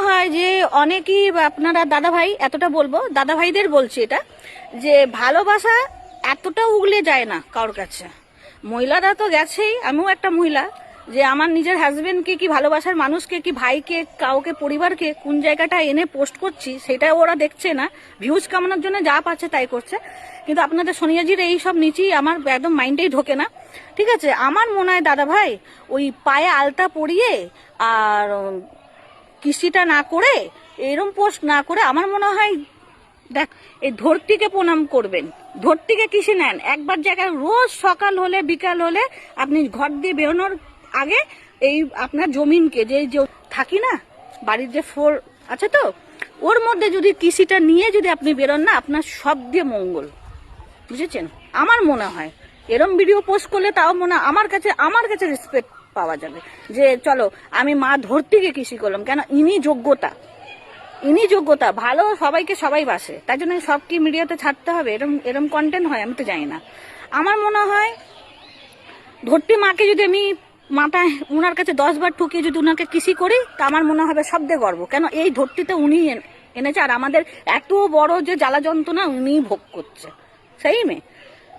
হয় যে অনেকেই আপনারা দাদা ভাই, এতটা বলবো দাদা ভাইদের বলছি এটা, যে ভালোবাসা এতটা উগলে যায় না কারোর কাছে। মহিলারা তো গেছেই, আমিও একটা মহিলা, যে আমার নিজের হাজবেন্ডকে কি ভালোবাসার মানুষকে কি ভাইকে কাউকে পরিবারকে কোন জায়গাটা এনে পোস্ট করছি সেটা ওরা দেখছে না, ভিউজ কামানোর জন্য যা পাচ্ছে তাই করছে। কিন্তু আপনাদের সোনিয়াজির এই সব নিচেই আমার একদম মাইন্ডেই ঢোকে না, ঠিক আছে। আমার মনে হয় দাদা ভাই ওই পায়ে আলতা পরিয়ে আর কিস্তিটা না করে এরম পোস্ট না করে আমার মনে হয় দেখ এই ধরতিকে প্রণাম করবেন। ধরতিকে কিসে নেন, একবার জায়গায় রোজ সকাল হলে বিকাল হলে আপনি ঘর দিয়ে বেরোনোর আগে এই আপনার জমিনকে যে থাকি না বাড়ির যে ফ্লোর আছে তো ওর মধ্যে যদি কিস্তিটা নিয়ে যদি আপনি বেরোন না, আপনার সব দিয়ে মঙ্গল, বুঝেছেন। আমার মনে হয় এরম ভিডিও পোস্ট করলে তাও মনে আমার কাছে রেসপেক্ট পাওয়া যাবে, যে চলো আমি মা ধরতিকে কৃষি করলাম। কেন ইনি যোগ্যতা ভালো, সবাইকে সবাই বাসে, তাই জন্য সব কি মিডিয়াতে ছাড়তে হবে, এরম কন্টেন্ট হয় আমি তো জানি না। আমার মনে হয় ধরতি মাকে যদি আমি মাথায় উনার কাছে 10 বার ঠুকিয়ে যদি উনাকে কৃষি করি তা আমার মনে হবে শব্দে গর্ব। কেন এই ধরতিতে উনি এনেছে, আর আমাদের এত বড় যে জ্বালা যন্ত্রণা উনি ভোগ করছে। सही में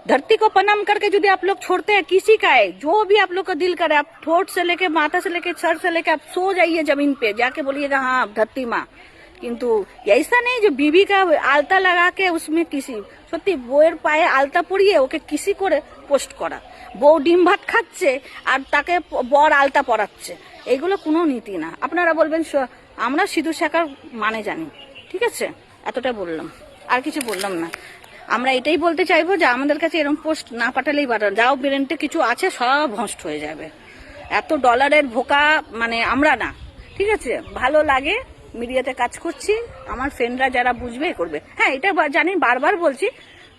धरती को प्रणाम करके यदि आप लोग छोड़ते हैं किसी का है जो भी आप लोग का दिल करे, आप ठोट से लेके माथा से लेके सर से लेके आप सो जाइए जमीन पे जाके बोलिएगा हाँ धरती माँ। किंतु ऐसा नहीं जो बीबी का आलता लगा के उसमें किसी সত্যি বউয়ের পায়ে আলতা পরিয়ে ওকে কিসি করে পোস্ট করা, বউ ডিম ভাত খাচ্ছে আর তাকে বর আলতা পরাচ্ছে, এগুলো কোনো নীতি না। আপনারা বলবেন আমরা সিঁদুর শাখার মানে জানি, ঠিক আছে, এতটা বললাম, আর কিছু বললাম না। আমরা এটাই বলতে চাইবো যে আমাদের কাছে এরকম পোস্ট না পাঠালেই পাঠান, যাও ব্রেনতে কিছু আছে সব ভস্ট হয়ে যাবে। এত ডলারের ভোকা মানে আমরা না, ঠিক আছে। ভালো লাগে মিডিয়াতে কাজ করছি, আমার ফ্রেন্ডরা যারা বুঝবে করবে। হ্যাঁ এটা জানি, বারবার বলছি,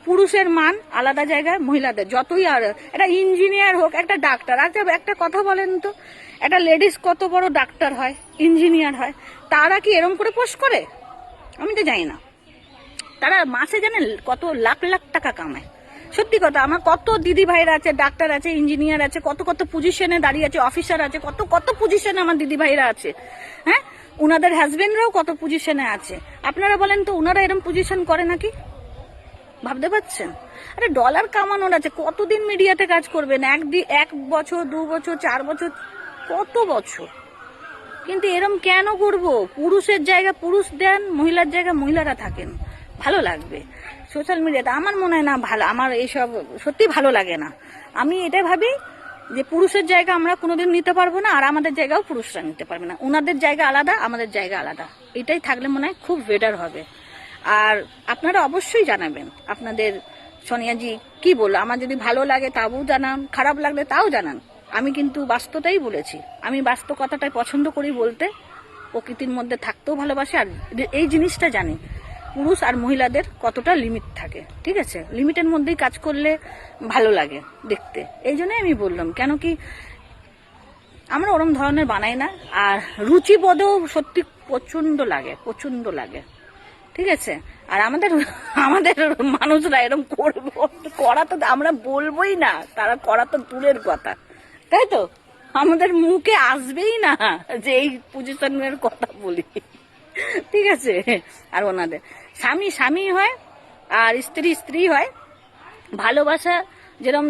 পুরুষের মান আলাদা জায়গায়, মহিলাদের যতই আর একটা ইঞ্জিনিয়ার হোক একটা ডাক্তার, আচ্ছা একটা কথা বলেন তো, একটা লেডিস কত বড় ডাক্তার হয় ইঞ্জিনিয়ার হয়, তারা কি এরম করে পোস্ট করে? আমি তো জানি না। তারা মাসে জানেন কত লাখ লাখ টাকা কামায়। সত্যি কথা, আমার কত দিদি ভাইরা আছে, ডাক্তার আছে, ইঞ্জিনিয়ার আছে, কত কত পজিশনে দাঁড়িয়ে আছে, অফিসার আছে, কত কত পজিশনে আমার দিদি ভাইরা আছে। হ্যাঁ, উনাদের হাজবেন্ডরাও কত পজিশনে আছে। আপনারা বলেন তো উনারা এরকম পজিশন করে নাকি? ভাবতে পারছেন? আরে ডলার কামানোর আছে, কতদিন মিডিয়াতে কাজ করবেন? 1 বছর 2 বছর 4 বছর, কত বছর। কিন্তু এরম কেন করবো? পুরুষের জায়গা পুরুষ দেন, মহিলার জায়গা মহিলারা থাকেন, ভালো লাগবে। সোশ্যাল মিডিয়াতে আমার মনে হয় না ভালো, আমার এইসব সত্যি ভালো লাগে না। আমি এটা ভাবি যে পুরুষের জায়গা আমরা কোনোদিন নিতে পারবো না, আর আমাদের জায়গাও পুরুষরা নিতে পারবে না। ওনাদের জায়গা আলাদা, আমাদের জায়গা আলাদা, এটাই থাকলে মনে হয় খুব বেটার হবে। আর আপনারা অবশ্যই জানাবেন আপনাদের সোনিয়াজি কি বললো, আমার যদি ভালো লাগে তাও জানান, খারাপ লাগলে তাও জানান। আমি কিন্তু বাস্তবটাই বলেছি, আমি বাস্তব কথাটাই পছন্দ করি বলতে, প্রকৃতির মধ্যে থাকতেও ভালোবাসি, আর এই জিনিসটা জানি পুরুষ আর মহিলাদের কতটা লিমিট থাকে, ঠিক আছে। লিমিটের মধ্যেই কাজ করলে ভালো লাগে দেখতে, এই জন্যই আমি বললাম। কেন কি আমরা ওরম ধরনের বানাই না, আর রুচিবোধও সত্যি প্রচন্ড লাগে, ঠিক আছে। আর আমাদের মানুষরা এরকম করা তো আমরা বলবোই না, তারা করা তো দূরের কথা, তাই তো। আমাদের মুখে আসবেই না যে এই পজিশনের কথা বলি, ঠিক আছে। আর ওনাদের স্বামী হয় আর স্ত্রী হয়। ভালোবাসা যেরকম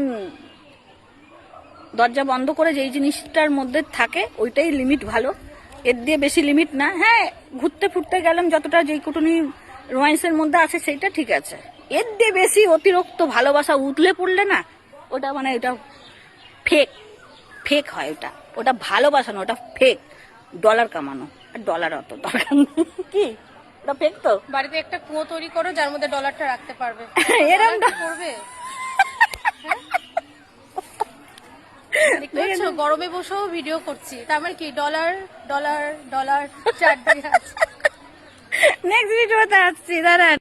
দরজা বন্ধ করে যেই জিনিসটার মধ্যে থাকে ওইটাই লিমিট ভালো, এর দিয়ে বেশি লিমিট না। হ্যাঁ ঘুরতে ফুরতে গেলাম যতটা যেই কুটুনি রোম্যান্সের মধ্যে আছে সেইটা ঠিক আছে, এর দিয়ে বেশি অতিরিক্ত ভালোবাসা উতলে পড়লে না ওটা মানে ওটা ফেক হয়, ওটা ভালোবাসা না, ওটা ফেক, ডলার কামানো। আর ডলার অত দরকার কি, ওটা ফেক। তো বাড়িতে একটা কুয়ো তৈরি করো যার মধ্যে ডলারটা রাখতে পারবে, এরকম করবে। দেখছো গরমে বসেও ভিডিও করছি, তার মানে কি ডলার ডলার ডলার চারদিকে আছে। নেক্সট ভিডিওতে আসছি, দাঁড়ান।